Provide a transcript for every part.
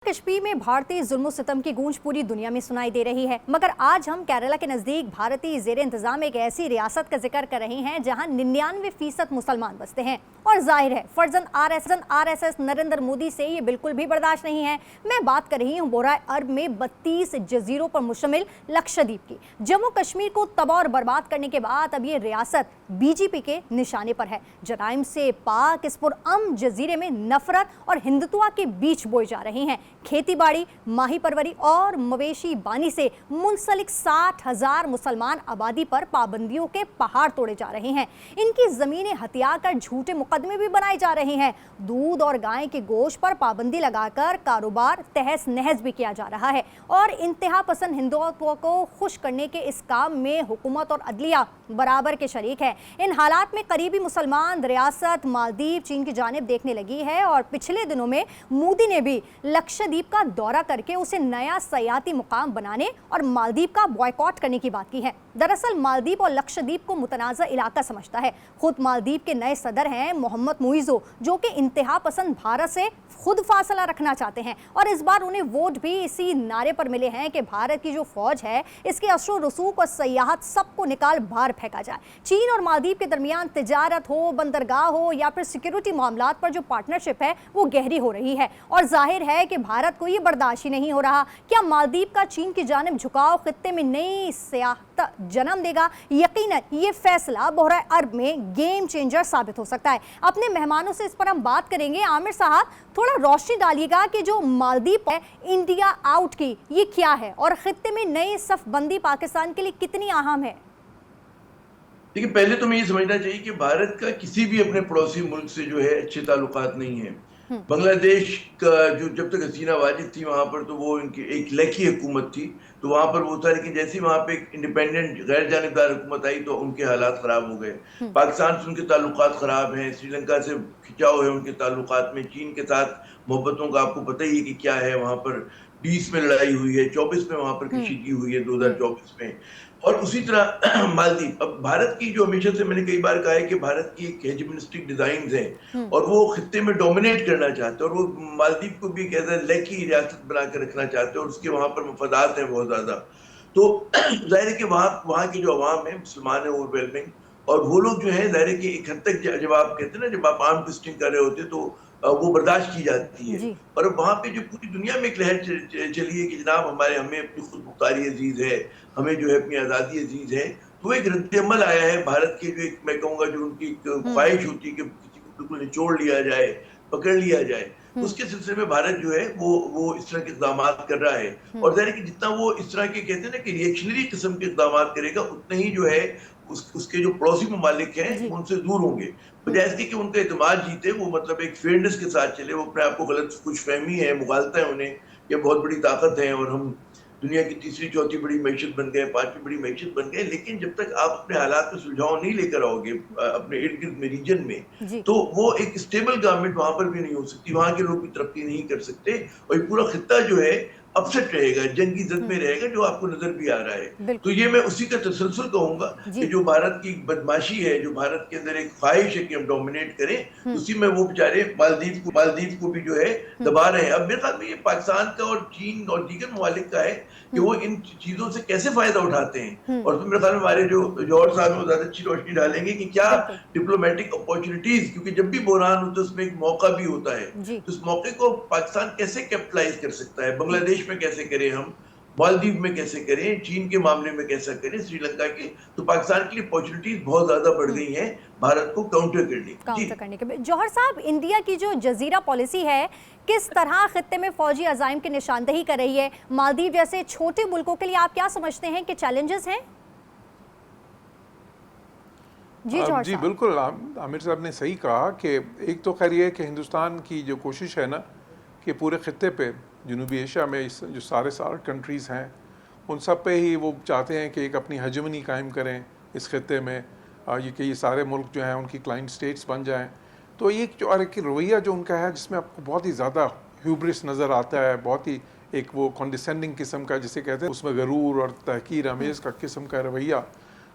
कश्मीर में भारतीय जुल्म सितम की गूंज पूरी दुनिया में सुनाई दे रही है, मगर आज हम केरला के नजदीक भारतीय जेर इंतजाम एक ऐसी रियासत का जिक्र कर रहे हैं जहां 99% मुसलमान बसते हैं और जाहिर है फर्जंद आरएसएस नरेंद्र मोदी से ये बिल्कुल भी बर्दाश्त नहीं है। मैं बात कर रही हूँ बोराए अरब में 32 जजीरों पर मुश्तमिल लक्षद्वीप की। जम्मू कश्मीर को तबाह और बर्बाद करने के बाद अब ये रियासत बीजेपी के निशाने पर है। जराइम से पाक इस पुरअमन जजीरे में नफरत और हिंदुत्व के बीच बोए जा रहे हैं। खेती बाड़ी, माही परवरी और मवेशी बानी से मुंसलिक 60,000 मुसलमान आबादी पर पाबंदियों के पहाड़ तोड़े जा रहे हैं। इनकी जमीनें हथिया कर झूठे मुकदमे भी बनाए जा रहे हैं। दूध और गाय के गोश्त पर पाबंदी लगाकर कारोबार तहस नहस भी किया जा रहा है और इंतहा पसंद हिंदुत्व को खुश करने के इस काम में हुकूमत और अदलिया बराबर के शरीक है। इन हालात में करीबी मुसलमान रियासत मालदीव चीन की जानिब देखने लगी है और पिछले दिनों में मोदी ने भी लक्षद्वीप का दौरा करके उसे नया सयाती मुकाम बनाने और मालदीव का बॉयकॉट करने की बात की है। दरअसल मालदीव और लक्षद्वीप को मुतनाज़ा इलाका समझता है। खुद मालदीव के नए सदर हैं मोहम्मद मुइज़ो, जो कि इंतहा पसंद भारत से खुद फासला रखना चाहते हैं और इस बार उन्हें वोट भी इसी नारे पर मिले हैं कि भारत की जो फौज है इसके असर रसूख और सयाहत सबको निकाल बाहर फेंका जाए। चीन और मालदीव के दरमियान तिजारत हो, बंदरगाह हो या फिर सिक्योरिटी मामलात पर जो पार्टनरशिप है वो गहरी हो रही है और जाहिर है कि भारत को ये बर्दाश्त ही नहीं हो रहा। क्या मालदीव का चीन की जानिब झुकाव खित्ते में नई सियासत जन्म देगा? यकीनन ये फैसला बोराए अरब में गेम चेंजर साबित हो सकता है। अपने मेहमानों से इस पर हम बात करेंगे। आमिर साहब, थोड़ा रोशनी डालिएगा कि जो मालदीव है इंडिया आउट की ये क्या है और खित्ते में नई सफबंदी पाकिस्तान के लिए कितनी अहम है? देखिए, पहले तो हमें ये समझना चाहिए कि भारत का किसी भी अपने पड़ोसी मुल्क से जो है अच्छे ताल्लुकात नहीं है। बांग्लादेश का जो जब तक हसीना वाजिद थी वहां पर तो वो इनकी एक लकी हुकूमत थी, तो वहां पर वो था। लेकिन जैसे ही वहां पे एक इंडिपेंडेंट गैर जानिबदार हुकूमत आई तो उनके हालात खराब हो गए। पाकिस्तान से उनके ताल्लुकात खराब हैं, श्रीलंका से खिंचाव है उनके ताल्लुकात में, चीन के साथ मोहब्बतों का आपको पता ही है कि क्या है। वहां पर 20 में लड़ाई हुई है, 24 में वहां पर कशीदगी हुई है 2024 में। और उसी तरह मालदीव, अब भारत की जो हमेशा से मैंने कई बार कहा है कि भारत की एक हेजेमोनिस्टिक डिजाइन है और वो खित्ते में डोमिनेट करना चाहते हैं और वो मालदीव को भी एक लकी रियासत बना कर रखना चाहते हैं और उसके वहां पर मफादात हैं बहुत ज्यादा। तो जाहिर है कि वहां की जो अवाम है मुसलमान है ओवरवेलमिंग, और वो लोग जो है जाहिर है कि एक हद तक जब आप कहते हैं ना, जब आप आर्म ट्विस्टिंग कर रहे होते तो वो बर्दाश्त की जाती है। और अब वहां पे जो पूरी दुनिया में एक लहर चली है कि जनाब हमें अपनी खुद मुख्तारी अजीज है, हमें जो है अपनी आज़ादी अजीज है, तो एक रद्द-ए-अमल आया है भारत के जो एक मैं कहूँगा जो उनकी ख्वाहिश होती है कि किसी को बिल्कुल निचोड़ लिया जाए, पकड़ लिया जाए। उसके सिलसिले में भारत जो है वो इस तरह के इक़दामात कर रहा है और ज़ाहिर है कि जितना वो इस तरह के कहते हैं ना कि रिएक्शनरी किस्म के इक़दामात करेगा उतने ही जो है उसके जो पड़ोसी ममालिक हैं उनसे दूर होंगे। बजाय इसके कि उनका एतमाद जीते, वो मतलब एक फेयरनेस के साथ चले, वो अपने आप को गलत खुशफहमी है, मुगालता है उन्हें ये बहुत बड़ी ताकत है और हम दुनिया की तीसरी चौथी बड़ी मैशत बन गए, पांचवी बड़ी मैशत बन गए। लेकिन जब तक आप अपने हालात में सुलझाव नहीं लेकर आओगे अपने इर्द गिर्द में रीजन में, तो वो एक स्टेबल गवर्नमेंट वहां पर भी नहीं हो सकती, वहां के लोग भी तरक्की नहीं कर सकते और ये पूरा खित्ता जो है अपसेट रहेगा, जंगी जद में रहेगा, जो आपको नजर भी आ रहा है। तो ये मैं उसी का तसलसल कहूंगा कि जो भारत की बदमाशी है, जो भारत के अंदर एक ख्वाहिश है कि हम डोमिनेट करें, उसी में वो बेचारे मालदीव को भी जो है दबा रहे हैं। अब मेरे ख्याल में ये पाकिस्तान का और चीन और दीगर ममालिक का है कि वो इन चीजों से कैसे फायदा उठाते हैं। और तो मेरे ख्याल में हमारे जो जौहर साहब वो ज्यादा अच्छी रोशनी डालेंगे कि क्या डिप्लोमेटिक अपॉर्चुनिटीज, क्योंकि जब भी बहरान होता है उसमें एक मौका भी होता है, तो इस मौके को पाकिस्तान कैसे कैपिटलाइज कर सकता है। बांग्लादेश में कैसे करें हम, मालदीव में कैसे करें, चीन के मामले में कैसे करें, श्रीलंका के, तो पाकिस्तान के लिए अपॉर्चुनिटीज बहुत ज्यादा बढ़ गई हैं भारत को काउंटर करने के। जौहर साहब, इंडिया की जो जजीरा पॉलिसी है किस तरह खित्ते में फौजी अजाइम की निशानदेही कर रही है? मालदीव जैसे छोटे मुल्कों के लिए आप क्या समझते हैं कि चैलेंजेस हैं? जी बिल्कुल, आमिर साहब ने सही कहा कि एक तो खैर ये कि हिंदुस्तान की जो कोशिश है ना कि पूरे खित्ते पे जनूबी एशिया में जो सारे कंट्रीज़ हैं उन सब पे ही वो चाहते हैं कि एक अपनी हेजेमनी कायम करें इस खित्ते में, ये सारे मुल्क जो हैं उनकी क्लाइंट स्टेट्स बन जाएं। तो ये जो एक रवैया जो उनका है जिसमें आपको बहुत ही ज़्यादा ह्यूब्रिस नज़र आता है, बहुत ही एक वो कॉन्डिसेंडिंग किस्म का जिसे कहते हैं, उसमें गरूर और तहकीर अमेज़ का किस्म का रवैया,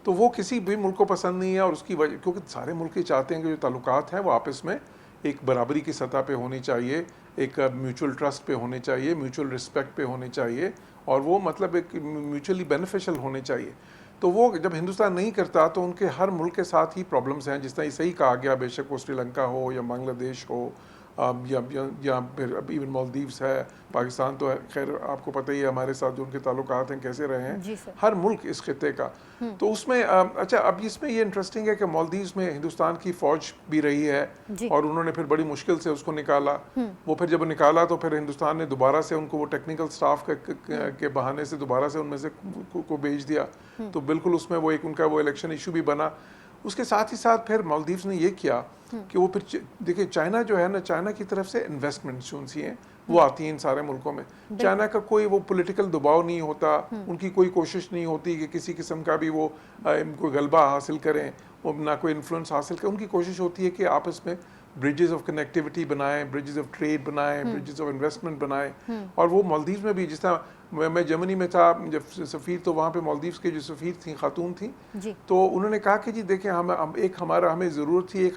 तो वो किसी भी मुल्क को पसंद नहीं है। और उसकी वजह क्योंकि सारे मुल्क ही चाहते हैं कि जो ताल्लुकात हैं वो आपस में एक बराबरी की सतह पे होनी चाहिए, एक म्यूचुअल ट्रस्ट पे होने चाहिए, म्यूचुअल रिस्पेक्ट पे होने चाहिए, और वो मतलब एक म्यूचुअली बेनिफिशियल होने चाहिए। तो वो जब हिंदुस्तान नहीं करता तो उनके हर मुल्क के साथ ही प्रॉब्लम्स हैं, जिस तरह सही कहा गया, बेशक वो श्रीलंका हो या बांग्लादेश हो या फिर इवन मालदीव्स है, पाकिस्तान तो है, खैर आपको पता ही है हमारे साथ जो उनके ताल्लुकात हैं कैसे रहे हैं, हर मुल्क इस खिते का। तो उसमें अच्छा, अब इसमें ये इंटरेस्टिंग है कि मालदीव्स में हिंदुस्तान की फ़ौज भी रही है और उन्होंने फिर बड़ी मुश्किल से उसको निकाला। वो फिर जब निकाला तो फिर हिंदुस्तान ने दोबारा से उनको वो टेक्निकल स्टाफ के बहाने से दोबारा से उनमें से को भेज दिया। तो बिल्कुल उसमें वो एक उनका वो इलेक्शन इशू भी बना। उसके साथ ही साथ फिर मालदीव्स ने ये किया कि वो फिर देखिए, चाइना जो है ना, चाइना की तरफ से इन्वेस्टमेंट्स जो सी हैं वो आती हैं इन सारे मुल्कों में। चाइना का कोई वो पॉलिटिकल दबाव नहीं होता, उनकी कोई कोशिश नहीं होती कि किसी किस्म का भी वो कोई गलबा हासिल करें, वो ना कोई इन्फ्लुएंस हासिल करें। उनकी कोशिश होती है कि आपस में ब्रिजेस ऑफ कनेक्टिविटी बनाएं, ब्रिजेस ऑफ ट्रेड बनाएं, ब्रिजेस ऑफ इन्वेस्टमेंट बनाएं। और वो मालदीव्स में भी, जिस तरह मैं जर्मनी में था जब सफ़ीर, तो वहाँ पे मालदीव्स के जो सफ़ीर थी, खातून थी, तो उन्होंने कहा कि जी देखें, हमें ज़रूरत थी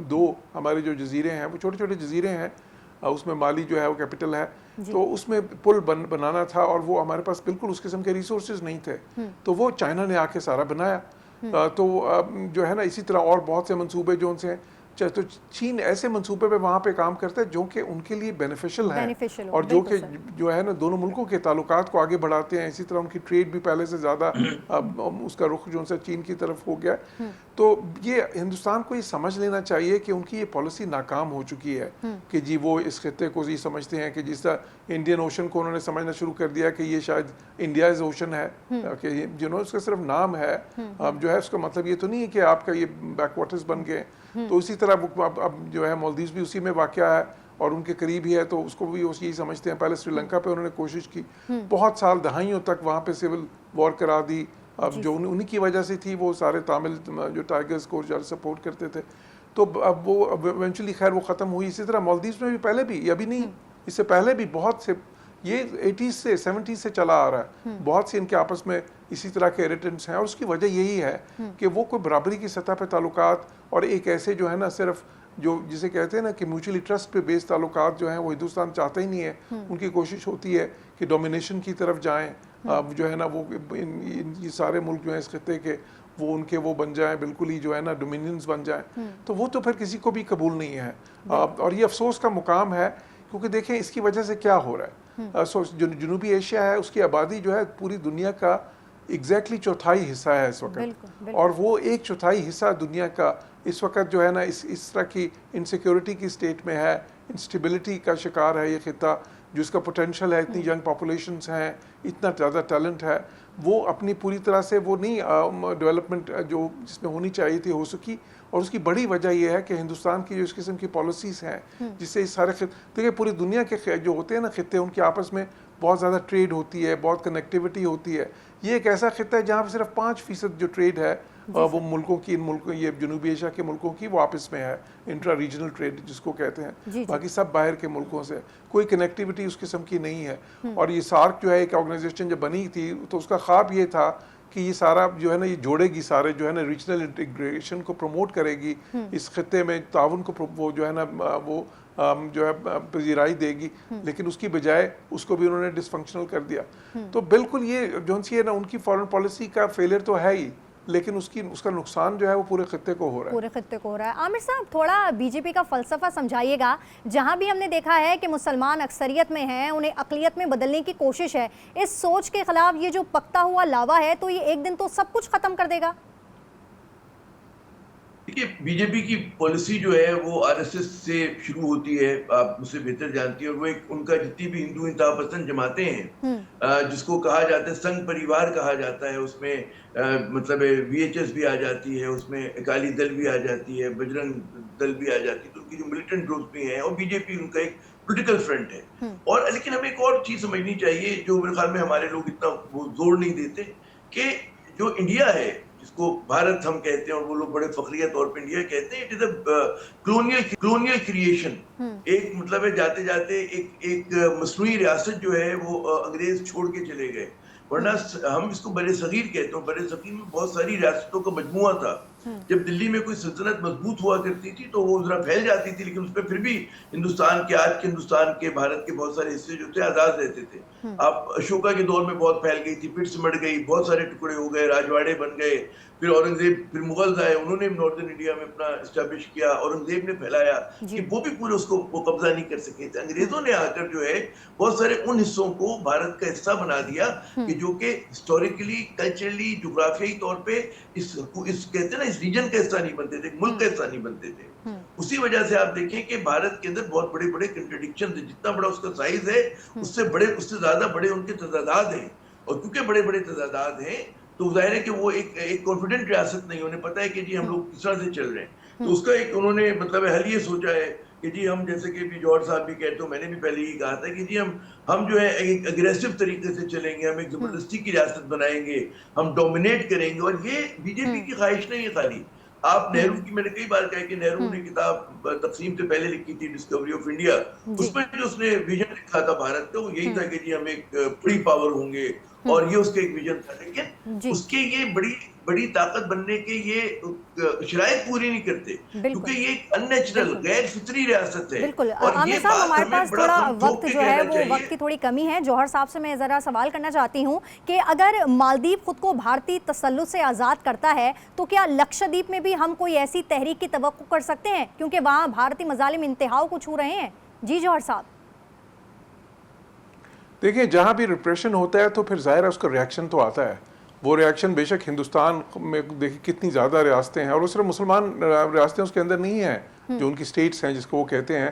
दो हमारे जो जजीरे हैं, वो छोटे छोटे जजीरे हैं, उसमें माली जो है वो कैपिटल है, तो उसमें पुल बनाना था और वो हमारे पास बिल्कुल उस किस्म के रिसोर्सेज नहीं थे, तो वो चाइना ने आके सारा बनाया। तो जो है ना, इसी तरह और बहुत से मंसूबे जो उनसे हैं, तो चीन ऐसे मंसूबे पे वहाँ पे काम करता है जो कि उनके लिए बेनिफिशियल है और जो है ना दोनों मुल्कों के ताल्लुकात को आगे बढ़ाते हैं। इसी तरह उनकी ट्रेड भी पहले से ज़्यादा उसका रुख जो उनसे चीन की तरफ हो गया। तो ये हिंदुस्तान को ये समझ लेना चाहिए कि उनकी ये पॉलिसी नाकाम हो चुकी है कि जी वो इस खिते को ये समझते हैं कि जिस तरह इंडियन ओशन को उन्होंने समझना शुरू कर दिया कि ये शायद इंडियाज़ ओशन है, कि जिन्होंने उसका सिर्फ नाम है, जो है उसका मतलब ये तो नहीं है कि आपका ये बैकवाटर्स बन गए। तो इसी तरह अब जो है मालदीव्स भी उसी में वाक़या है और उनके करीब ही है, तो उसको भी यही समझते हैं। पहले श्रीलंका पे उन्होंने कोशिश की, बहुत साल दहाइयों तक वहाँ पे सिविल वॉर करा दी। अब जो उन्हीं की वजह से थी, वो सारे तामिल जो टाइगर्स को ज़्यादा सपोर्ट करते थे, तो अब वो इवेंचुअली खैर वो ख़त्म हुई। इसी तरह मालदीव्स में भी पहले भी, अभी नहीं, इससे पहले भी बहुत से, ये 80s से 70s से चला आ रहा है, बहुत से इनके आपस में इसी तरह के इरिटेंट्स हैं। और उसकी वजह यही है कि वो कोई बराबरी की सतह पे ताल्लुकात और एक ऐसे जो है ना, सिर्फ जो जिसे कहते हैं ना कि म्यूचुअली ट्रस्ट पे बेस्ड ताल्लुकात जो हैं, वो हिंदुस्तान चाहता ही नहीं है। उनकी कोशिश होती है कि डोमिनेशन की तरफ जाएं, जो है ना वो ये सारे मुल्क जो हैं इस खिते के, वो उनके वो बन जाएं, बिल्कुल ही जो है ना डोमिनियंस बन जाएं। तो वो तो फिर किसी को भी कबूल नहीं है। और ये अफसोस का मुकाम है, क्योंकि देखें इसकी वजह से क्या हो रहा है। जो जनूबी एशिया है, उसकी आबादी जो है पूरी दुनिया का एग्जैक्टली चौथाई हिस्सा है इस वक्त, और वो एक चौथाई हिस्सा दुनिया का इस वक्त जो है ना इस तरह की इनसिक्योरिटी की स्टेट में है, इंस्टेबिलिटी का शिकार है ये खिता, जिसका पोटेंशियल है, इतनी यंग पॉपुलेशंस हैं, इतना ज़्यादा टैलेंट है, वो अपनी पूरी तरह से वो नहीं डेवलपमेंट जो जिसमें होनी चाहिए थी हो सकी। और उसकी बड़ी वजह यह है कि हिंदुस्तान की जो इस किस्म की पॉलिसीज़ हैं, जिससे इस सारे देखिए पूरी दुनिया के जो होते हैं ना खिते, उनके आपस में बहुत ज़्यादा ट्रेड होती है, बहुत कनेक्टिविटी होती है। ये एक ऐसा खिता है जहाँ पर सिर्फ 5% जो ट्रेड है वो मुल्कों की, इन मुल्कों, ये जनूबी एशिया के मुल्कों की वो आपस में है, इंट्रा रीजनल ट्रेड जिसको कहते हैं। बाकी सब बाहर के मुल्कों से कोई कनेक्टिविटी उस किस्म की नहीं है। और ये सार्क जो है एक ऑर्गेनाइजेशन जब बनी थी, तो उसका ख्वाब ये था कि ये सारा जो है ना, ये जोड़ेगी सारे जो है ना रीजनल इंटीग्रेशन को प्रमोट करेगी, इस खिते में ताउन को वो जो है ना वो जो है पजीराई देगी, लेकिन उसकी बजाय उसको भी उन्होंने डिसफंक्शनल कर दिया। तो बिल्कुल ये जो सी है ना, उनकी फॉरेन पॉलिसी का फेलियर तो है ही, लेकिन उसका नुकसान जो है वो पूरे खित्ते को हो रहा है, पूरे खित्ते को हो रहा है। आमिर साहब, थोड़ा बीजेपी का फलसफा समझाइएगा। जहां भी हमने देखा है कि मुसलमान अक्सरियत में हैं, उन्हें अकलियत में बदलने की कोशिश है, इस सोच के खिलाफ ये जो पकता हुआ लावा है, तो ये एक दिन तो सब कुछ खत्म कर देगा। देखिए, बीजेपी की पॉलिसी जो है वो आरएसएस से शुरू होती है, आप मुझसे बेहतर जानती हैं। और वो एक उनका जितनी भी हिंदू इंतहा पसंद जमाते हैं, जिसको कहा जाता है संघ परिवार कहा जाता है, उसमें मतलब वीएचएस भी आ जाती है, उसमें अकाली दल भी आ जाती है, बजरंग दल भी आ जाती है, तो उनकी जो मिलिटेंट ग्रुप भी हैं, और बीजेपी उनका एक पोलिटिकल फ्रंट है। और लेकिन हमें एक और चीज समझनी चाहिए जो मेरे ख्याल में हमारे लोग इतना जोर नहीं देते, कि जो इंडिया है, जिसको भारत हम कहते हैं और वो लोग बड़े फखरिया तौर पे इंडिया कहते हैं, it is a colonial creation. एक मतलब है जाते जाते एक मसनूई रियासत जो है वो अंग्रेज छोड़ के चले गए, वरना हम इसको बड़े सगीर कहते हैं। बड़े सगीर में बहुत सारी रियासतों का मजमुआ था, जब दिल्ली में कोई सल्तनत मजबूत हुआ करती थी तो वो जरा फैल जाती थी, लेकिन उसमें फिर भी हिंदुस्तान के, आज के हिंदुस्तान के, भारत के बहुत सारे हिस्से जो थे आजाद रहते थे। आप अशोका के दौर में बहुत फैल गई थी, फिर सिमट गई, बहुत सारे टुकड़े हो गए, राजवाड़े बन गए, फिर औरंगजेब, फिर मुगल्स आए, उन्होंने नॉर्दर्न इंडिया में अपना एस्टेब्लिश किया, औरंगजेब ने फैलाया कि वो भी पूरे उसको वो कब्जा नहीं कर सके थे। अंग्रेजों ने आकर जो है बहुत सारे उन हिस्सों को भारत का हिस्सा बना दिया कि जो कि हिस्टोरिकली, कल्चरली, ज्योग्राफियाई तौर पे इस कहते हैं ना, इस रीजन का हिस्सा नहीं बनते थे, मुल्क का हिस्सा नहीं बनते थे। उसी वजह से आप देखें कि भारत के अंदर बहुत बड़े बड़े कंट्रडिक्शन थे। जितना बड़ा उसका साइज है उससे ज्यादा बड़े उनके तदादाद हैं, और क्योंकि बड़े बड़े तदादाद हैं तो जाहिर है कि वो एक कॉन्फिडेंट रियासत नहीं, उन्हें पता है कि जी हम लोग किस तरह से चल रहे हैं। तो उसका एक उन्होंने मतलब हल ये सोचा है कि जी हम, जैसे कि भी जॉर्ज साहब भी कहते हो, मैंने भी पहले ही कहा था कि जी हम जो है एक अग्रेसिव तरीके से चलेंगे, हम एक जबरदस्ती की रियासत बनाएंगे, हम डोमिनेट करेंगे। और ये बीजेपी की ख्वाहिश नहीं है खाली। आप नेहरू की, मैंने कई बार कहा कि नेहरू ने किताब तकसीम से पहले लिखी थी, डिस्कवरी ऑफ इंडिया, उसमें जो उसने विजन लिखा था भारत का वो यही था कि जी हम एक बड़ी पावर होंगे, और ये उसका एक विजन था। लेकिन उसके ये बड़ी बड़ी ताकत बनने के ये शराइत पूरी नहीं करते, क्योंकि ये अननेचुरल, गैर फितरी रियासत है। बिल्कुल। और आमिर ये साहब, बात हमारे हमें पास बड़ा थोड़ा हम ठोक वक्त के जो है कहना वो चाहिए। वक्त की थोड़ी कमी है। जौहर साहब से मैं ज़रा सवाल करना चाहती हूँ कि अगर मालदीव खुद को भारतीय तसल्लुत से आज़ाद करता है तो क्या लक्षद्वीप में भी हम कोई ऐसी तहरीक की तवक्को कर सकते हैं, क्योंकि वहाँ भारतीय मजालिम इंतहाओं को छू रहे हैं? जी जौहर साहब। देखिए, जहाँ भी रिप्रेशन होता है तो फिर जाहिर है उसका रिएक्शन तो आता है। वो रिएक्शन बेशक हिंदुस्तान में देखिए कितनी ज़्यादा रियासतें हैं, और वो सिर्फ मुसलमान रियासतें उसके अंदर नहीं हैं, जो उनकी स्टेट्स हैं जिसको वो कहते हैं,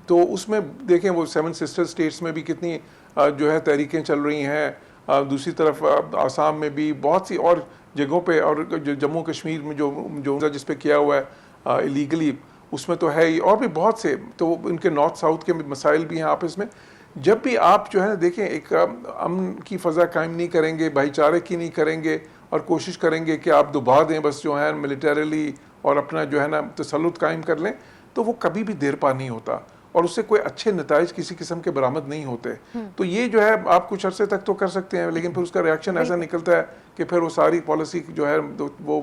तो उसमें देखें वो 7 सिस्टर स्टेट्स में भी कितनी जो है तहरीकें चल रही हैं। दूसरी तरफ आसाम में भी बहुत सी और जगहों पे, और जो जम्मू कश्मीर में जो जिस पे किया हुआ है इलीगली, उसमें तो है ही, और भी बहुत से, तो इनके नॉर्थ साउथ के मसाइल भी हैं आपस में। जब भी आप जो है देखें, एक अमन की फ़ज़ा कायम नहीं करेंगे, भाईचारे की नहीं करेंगे, और कोशिश करेंगे कि आप दबा दें बस जो है मिलिटरीली, और अपना जो है ना तसल्लुत कायम कर लें, तो वो कभी भी देर पा नहीं होता, और उससे कोई अच्छे नताइज किसी किस्म के बरामद नहीं होते। तो ये जो है आप कुछ अरसे तक तो कर सकते हैं, लेकिन फिर उसका रिएक्शन ऐसा निकलता है कि फिर वो सारी पॉलिसी जो है वो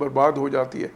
बर्बाद हो जाती है।